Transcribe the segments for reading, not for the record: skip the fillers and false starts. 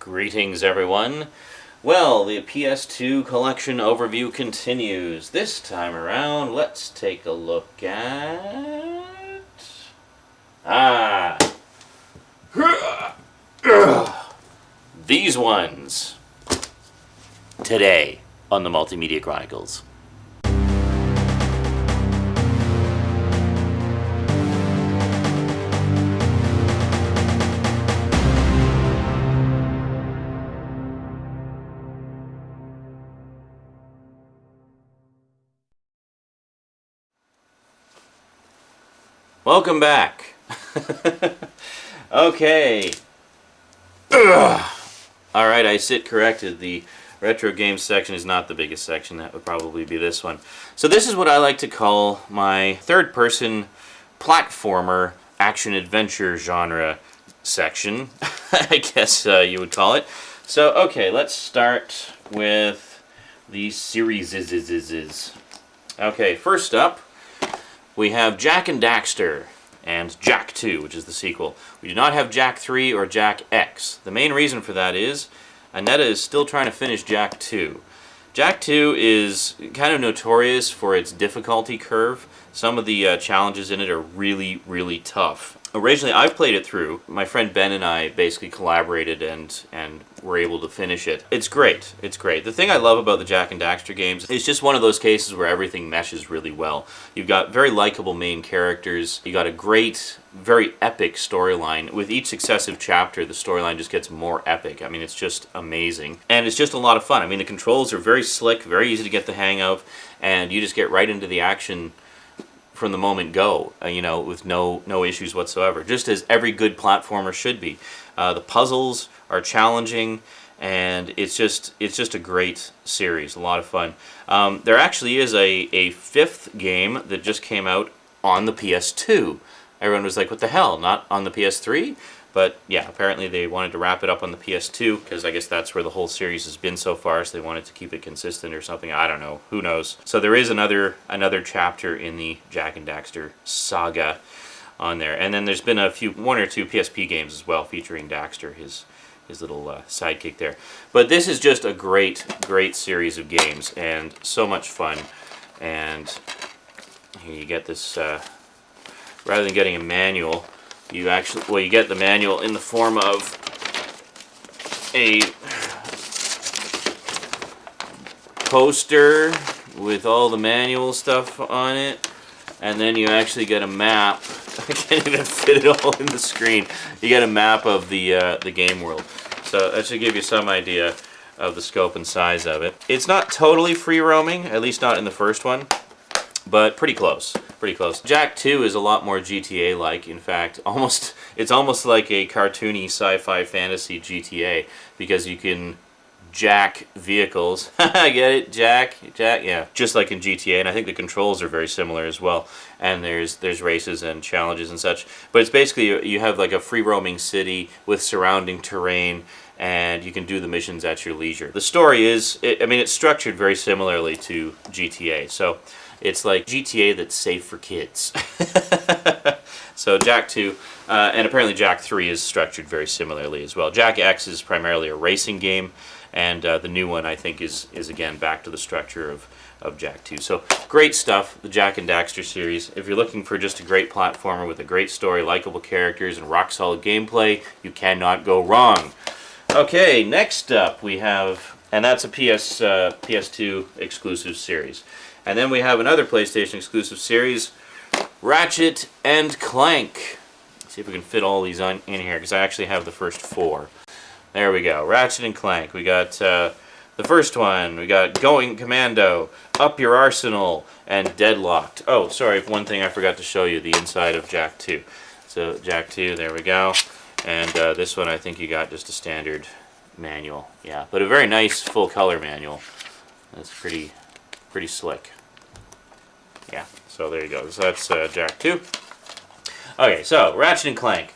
Greetings, everyone. Well, the PS2 collection overview continues. This time around, let's take a look at... these ones. Today on the Multimedia Chronicles. Welcome back. Okay. Alright, I sit corrected. The retro games section is not the biggest section. That would probably be this one. So this is what I like to call my third-person platformer action-adventure genre section, I guess you would call it. So, okay, let's start with the series. Okay, first up, we have Jak and Daxter and Jak 2, which is the sequel. We do not have Jak 3 or Jak X. The main reason for that is Annetta is still trying to finish Jak 2. Jak 2 is kind of notorious for its difficulty curve. Some of the challenges in it are really, really tough. Originally, I played it through. My friend Ben and I basically collaborated and were able to finish it. It's great. It's great. The thing I love about the Jak and Daxter games is just one of those cases where everything meshes really well. You've got very likable main characters. You got a great, very epic storyline. With each successive chapter, the storyline just gets more epic. I mean, it's just amazing. And it's just a lot of fun. I mean, the controls are very slick, very easy to get the hang of, and you just get right into the action from the moment go, with no issues whatsoever, just as every good platformer should be. The puzzles are challenging, and it's just a great series, a lot of fun. There actually is a fifth game that just came out on the PS2. Everyone was like, what the hell, not on the PS3? But yeah, apparently they wanted to wrap it up on the PS2, because I guess that's where the whole series has been so far, so they wanted to keep it consistent or something. I don't know. Who knows? So there is another chapter in the Jak and Daxter saga on there. And then there's been one or two PSP games as well, featuring Daxter, his little sidekick there. But this is just a great, great series of games, and so much fun. And here you get this, rather than getting a manual, you get the manual in the form of a poster with all the manual stuff on it, and then you actually get a map. I can't even fit it all in the screen. You get a map of the game world. So that should give you some idea of the scope and size of it. It's not totally free roaming, at least not in the first one, but pretty close. Pretty close. Jak 2 is a lot more GTA-like. In fact, it's almost like a cartoony sci-fi fantasy GTA, because you can jack vehicles. I get it, jack, yeah. Just like in GTA, and I think the controls are very similar as well. And there's races and challenges and such. But it's basically, you have like a free-roaming city with surrounding terrain, and you can do the missions at your leisure. The story is, it's structured very similarly to GTA. So it's like GTA that's safe for kids. So Jak 2, and apparently Jak 3 is structured very similarly as well. Jak X is primarily a racing game, and the new one, I think, is again back to the structure of Jak 2. So great stuff, the Jak and Daxter series. If you're looking for just a great platformer with a great story, likable characters, and rock-solid gameplay, you cannot go wrong. Okay, next up we have, and that's a PS2 exclusive series. And then we have another PlayStation exclusive series, Ratchet and Clank. Let's see if we can fit all these in here, because I actually have the first four. There we go, Ratchet and Clank. We got the first one, we got Going Commando, Up Your Arsenal, and Deadlocked. Oh, sorry, one thing I forgot to show you, the inside of Jak 2. So Jak 2, there we go. And this one, I think you got just a standard manual. Yeah, but a very nice full color manual. That's pretty slick. Yeah, so there you go. So that's Jak 2. Okay, so Ratchet and Clank.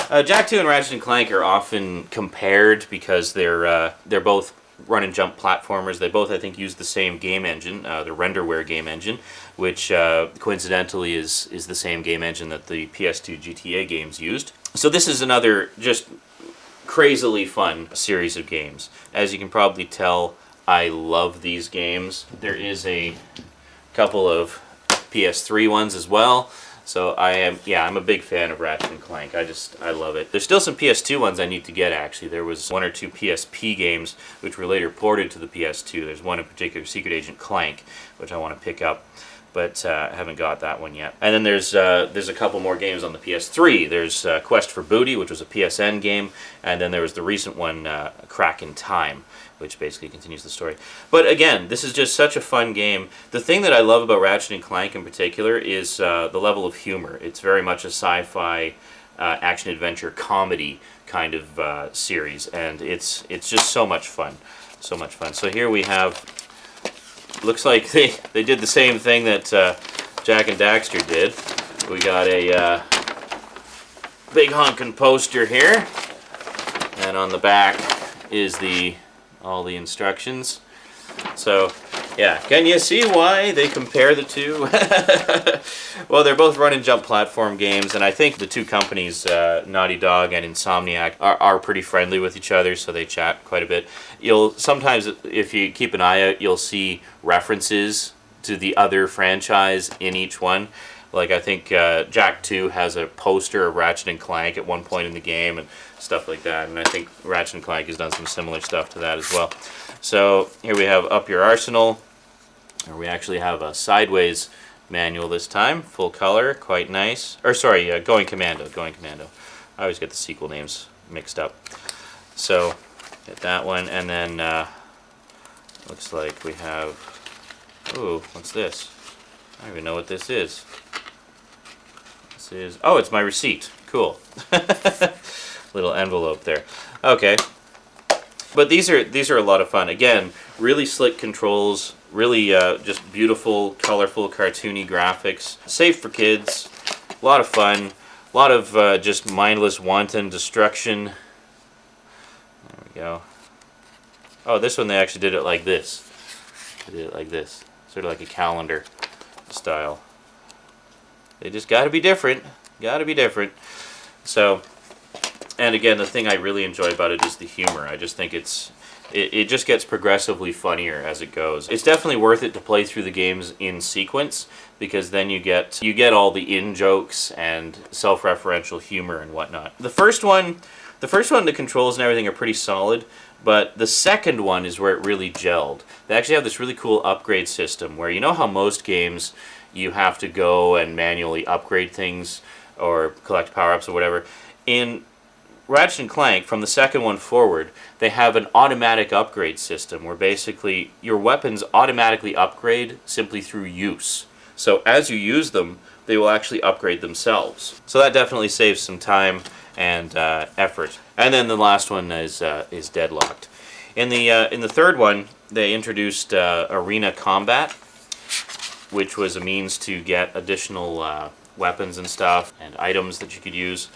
Jak 2 and Ratchet and Clank are often compared because they're both run and jump platformers. They both, I think, use the same game engine, the Renderware game engine, which coincidentally is the same game engine that the PS2 GTA games used. So this is another just crazily fun series of games. As you can probably tell, I love these games. There is a couple of PS3 ones as well. So I'm a big fan of Ratchet and Clank. I love it. There's still some PS2 ones I need to get, actually. There was 1 or 2 PSP games which were later ported to the PS2. There's one in particular, Secret Agent Clank, which I want to pick up, but I haven't got that one yet. And then there's a couple more games on the PS3. There's Quest for Booty, which was a PSN game, and then there was the recent one, Crack in Time, which basically continues the story. But again, this is just such a fun game. The thing that I love about Ratchet and Clank in particular is the level of humor. It's very much a sci-fi action-adventure comedy kind of series, and it's just so much fun. So much fun. So here we have, looks like they did the same thing that Jak and Daxter did. We got a big honkin' poster here, and on the back is all the instructions. So, yeah, can you see why they compare the two? Well, they're both run and jump platform games, and I think the two companies, Naughty Dog and Insomniac, are pretty friendly with each other, so they chat quite a bit. Sometimes, if you keep an eye out, you'll see references to the other franchise in each one. Like, I think Jak 2 has a poster of Ratchet and Clank at one point in the game and stuff like that. And I think Ratchet and Clank has done some similar stuff to that as well. So here we have Up Your Arsenal. Or we actually have a sideways manual this time. Full color, quite nice. Or sorry, Going Commando. Going Commando. I always get the sequel names mixed up. So, get that one. And then, looks like we have... Ooh, what's this? I don't even know what this is. Oh, it's my receipt. Cool. Little envelope there. Okay. But these are a lot of fun. Again, really slick controls, really just beautiful, colorful, cartoony graphics. Safe for kids. A lot of fun. A lot of just mindless, wanton destruction. There we go. Oh, this one they actually did it like this. They did it like this. Sort of like a calendar style. They just got to be different. Got to be different. So, and again, the thing I really enjoy about it is the humor. I just think it just gets progressively funnier as it goes. It's definitely worth it to play through the games in sequence, because then you get all the in-jokes and self-referential humor and whatnot. The first one, the controls and everything are pretty solid, but the second one is where it really gelled. They actually have this really cool upgrade system where, you know how most games you have to go and manually upgrade things or collect power-ups or whatever. In Ratchet and Clank, from the second one forward, they have an automatic upgrade system where basically your weapons automatically upgrade simply through use. So as you use them, they will actually upgrade themselves. So that definitely saves some time and effort. And then the last one is Deadlocked. In the third one, they introduced arena combat, which was a means to get additional weapons and stuff and items that you could use.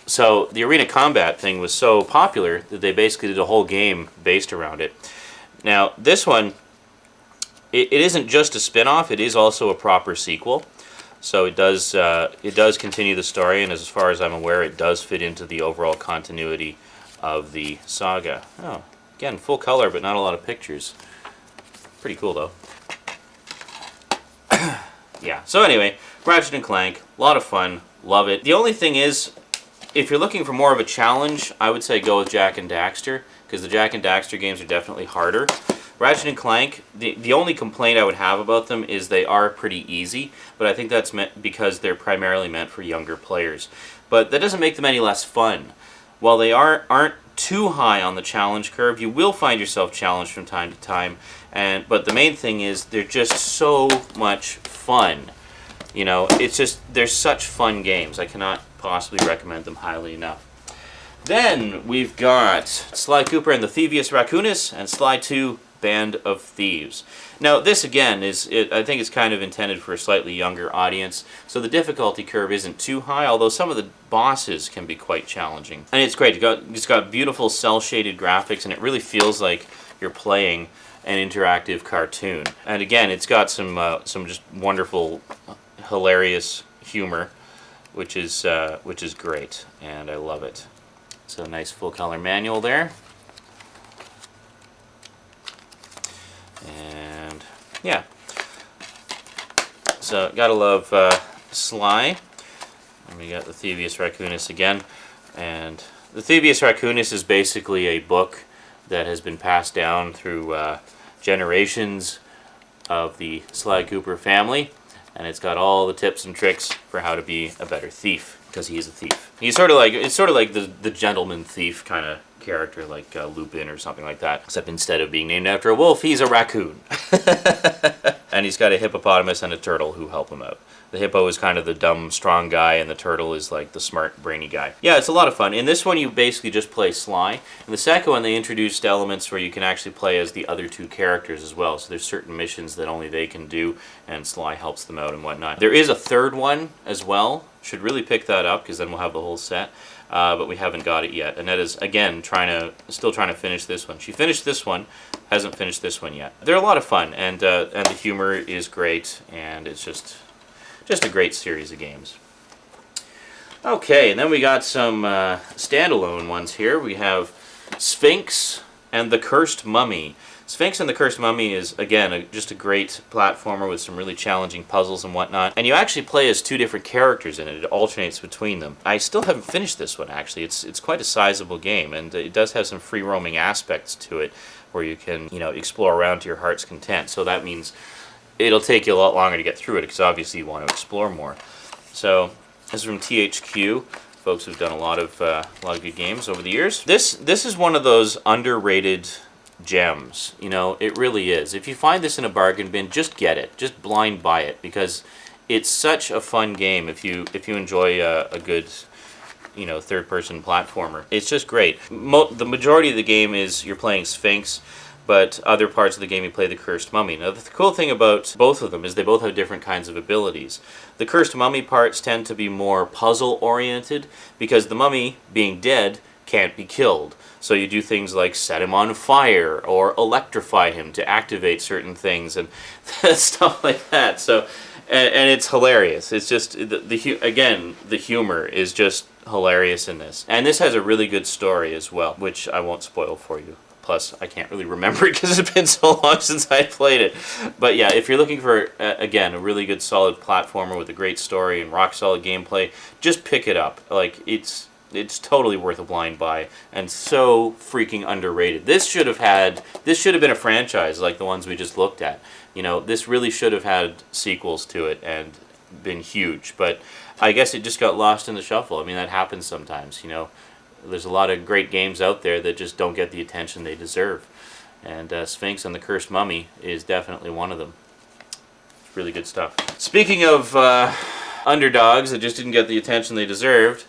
So the arena combat thing was so popular that they basically did a whole game based around it. Now this one, it isn't just a spin-off, it is also a proper sequel. So it does continue the story, and as far as I'm aware, it does fit into the overall continuity of the saga. Oh, again, full color, but not a lot of pictures. Pretty cool though. Yeah, so anyway, Ratchet and Clank, a lot of fun, love it. The only thing is, if you're looking for more of a challenge, I would say go with Jak and Daxter, because the Jak and Daxter games are definitely harder. Ratchet and Clank, the only complaint I would have about them is they are pretty easy, but I think that's because they're primarily meant for younger players. But that doesn't make them any less fun. While they aren't too high on the challenge curve, you will find yourself challenged from time to time. But the main thing is they're just so much fun. You know, it's just, they're such fun games. I cannot possibly recommend them highly enough. Then we've got Sly Cooper and the Thievius Raccoonus and Sly 2 Band of Thieves. Now this again I think it's kind of intended for a slightly younger audience, so the difficulty curve isn't too high, although some of the bosses can be quite challenging. And it's great. It's got beautiful cel-shaded graphics, and it really feels like you're playing an interactive cartoon. And again, it's got some just wonderful, hilarious humor, which is great, and I love it. So a nice full color manual there. And yeah. So gotta love Sly. And we got the Thievius Raccoonus again. And the Thievius Raccoonus is basically a book that has been passed down through generations of the Sly Cooper family. And it's got all the tips and tricks for how to be a better thief, because he is a thief. He's sort of like, it's sort of like the gentleman thief kind of character, like Lupin or something like that. Except instead of being named after a wolf, he's a raccoon. And he's got a hippopotamus and a turtle who help him out. The hippo is kind of the dumb, strong guy, and the turtle is like the smart, brainy guy. Yeah, it's a lot of fun. In this one, you basically just play Sly. In the second one, they introduced elements where you can actually play as the other two characters as well. So there's certain missions that only they can do, and Sly helps them out and whatnot. There is a third one as well. Should really pick that up, because then we'll have the whole set. But we haven't got it yet. Annetta's, again, still trying to finish this one. She finished this one, hasn't finished this one yet. They're a lot of fun, and the humor is great, and it's just a great series of games. Okay, and then we got some standalone ones here. We have Sphinx and the Cursed Mummy. Sphinx and the Cursed Mummy is, again, just a great platformer with some really challenging puzzles and whatnot. And you actually play as two different characters in it. It alternates between them. I still haven't finished this one, actually. It's quite a sizable game, and it does have some free-roaming aspects to it where you can, explore around to your heart's content. So that means it'll take you a lot longer to get through it, because obviously you want to explore more. So this is from THQ. Folks who've done a lot of good games over the years. This is one of those underrated gems. It really is. If you find this in a bargain bin, just get it. Just blind buy it, because it's such a fun game if you enjoy a good third-person platformer. It's just great. The majority of the game is you're playing Sphinx, but other parts of the game you play the Cursed Mummy. Now, the cool thing about both of them is they both have different kinds of abilities. The Cursed Mummy parts tend to be more puzzle-oriented, because the mummy, being dead, can't be killed. So you do things like set him on fire or electrify him to activate certain things and stuff like that. So, and it's hilarious. It's just, again, the humor is just hilarious in this. And this has a really good story as well, which I won't spoil for you. Plus, I can't really remember it because it's been so long since I played it. But yeah, if you're looking for, again, a really good solid platformer with a great story and rock solid gameplay, just pick it up. Like, it's totally worth a blind buy, and so freaking underrated. This should have been a franchise like the ones we just looked at. This really should have had sequels to it and been huge, but I guess it just got lost in the shuffle. I mean, that happens sometimes, There's a lot of great games out there that just don't get the attention they deserve, and Sphinx and the Cursed Mummy is definitely one of them. It's really good stuff. Speaking of underdogs that just didn't get the attention they deserved,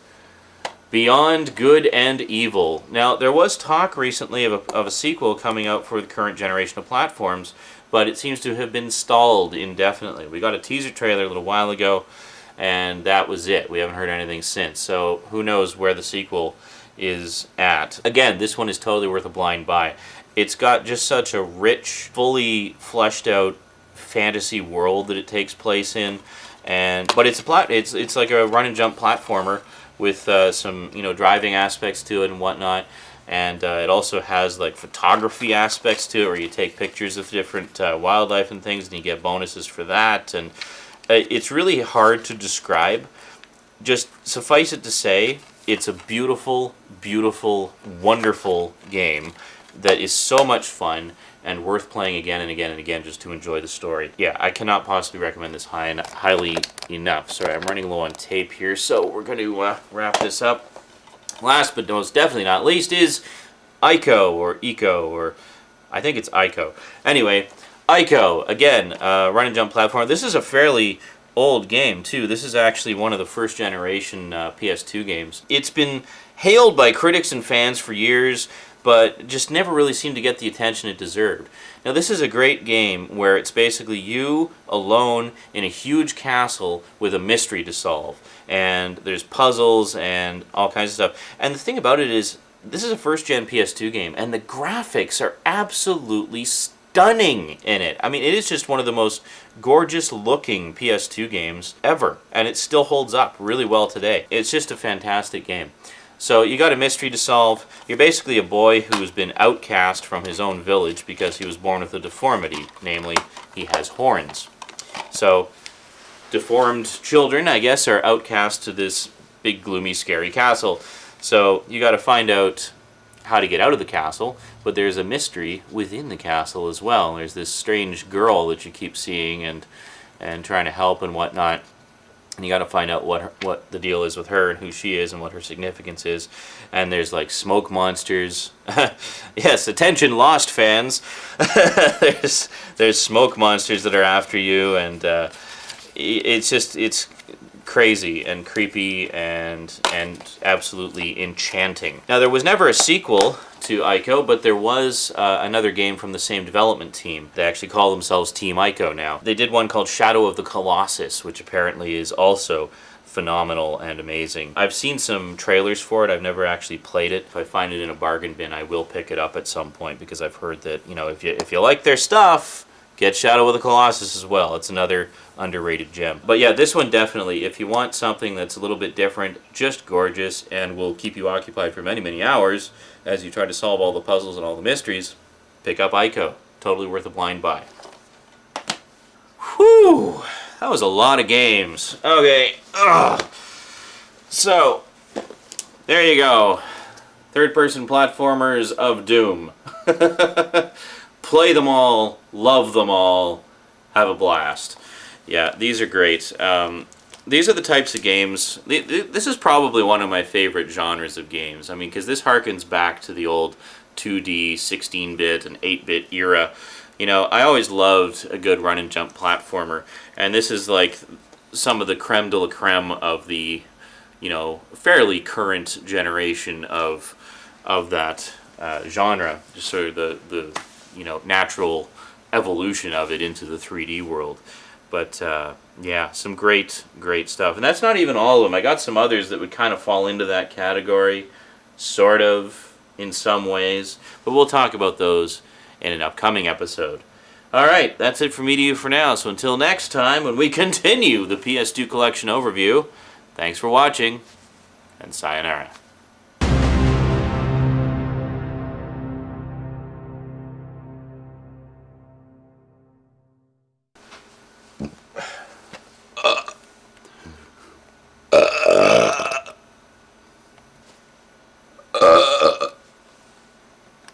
Beyond Good and Evil. Now, there was talk recently of a sequel coming out for the current generation of platforms, but it seems to have been stalled indefinitely. We got a teaser trailer a little while ago, and that was it. We haven't heard anything since, so who knows where the sequel is at. Again, this one is totally worth a blind buy. It's got just such a rich, fully fleshed out fantasy world that it takes place in, but it's like a run and jump platformer with some driving aspects to it and whatnot, and it also has like photography aspects to it where you take pictures of different wildlife and things, and you get bonuses for that. And it's really hard to describe. Just suffice it to say, it's a beautiful, beautiful, wonderful game that is so much fun and worth playing again and again and again just to enjoy the story. Yeah, I cannot possibly recommend this highly enough. Sorry, I'm running low on tape here, so we're going to wrap this up. Last but most definitely not least is Ico, or I think it's Ico. Anyway, Ico, again, run and jump platform. This is a fairly old game, too. This is actually one of the first generation PS2 games. It's been hailed by critics and fans for years, but just never really seemed to get the attention it deserved. Now, this is a great game where it's basically you alone in a huge castle with a mystery to solve. And there's puzzles and all kinds of stuff. And the thing about it is, this is a first-gen PS2 game, and the graphics are absolutely stunning in it. I mean, it is just one of the most gorgeous-looking PS2 games ever, and it still holds up really well today. It's just a fantastic game. So you got a mystery to solve. You're basically a boy who's been outcast from his own village because he was born with a deformity, namely, he has horns. So deformed children, I guess, are outcast to this big, gloomy, scary castle. So you got to find out how to get out of the castle, but there's a mystery within the castle as well. There's this strange girl that you keep seeing and trying to help and whatnot. And you got to find out what the deal is with her and who she is and what her significance is. And there's like smoke monsters. Yes, attention Lost fans. there's smoke monsters that are after you, and it's crazy and creepy and absolutely enchanting. Now, there was never a sequel to Ico, but there was another game from the same development team. They actually call themselves Team Ico now. They did one called Shadow of the Colossus, which apparently is also phenomenal and amazing. I've seen some trailers for it. I've never actually played it. If I find it in a bargain bin, I will pick it up at some point, because I've heard that, you know, if you like their stuff, get Shadow of the Colossus as well. It's another underrated gem. But yeah, this one definitely, if you want something that's a little bit different, just gorgeous, and will keep you occupied for many, many hours as you try to solve all the puzzles and all the mysteries, pick up Ico. Totally worth a blind buy. Whew! That was a lot of games. Okay. Ugh. So, there you go. Third-person platformers of doom. Play them all, love them all, have a blast. Yeah, these are great. These are the types of games. This is probably one of my favorite genres of games. I mean, because this harkens back to the old 2D, 16-bit, and 8-bit era. You know, I always loved a good run-and-jump platformer, and this is like some of the creme de la creme of the, you know, fairly current generation of that genre. Just sort of the you know, natural evolution of it into the 3D world. But yeah, some great stuff. And that's not even all of them. I got some others that would kind of fall into that category, sort of, in some ways. But we'll talk about those in an upcoming episode. Alright, that's it from me to you for now. So until next time, when we continue the PS2 collection overview, thanks for watching, and sayonara.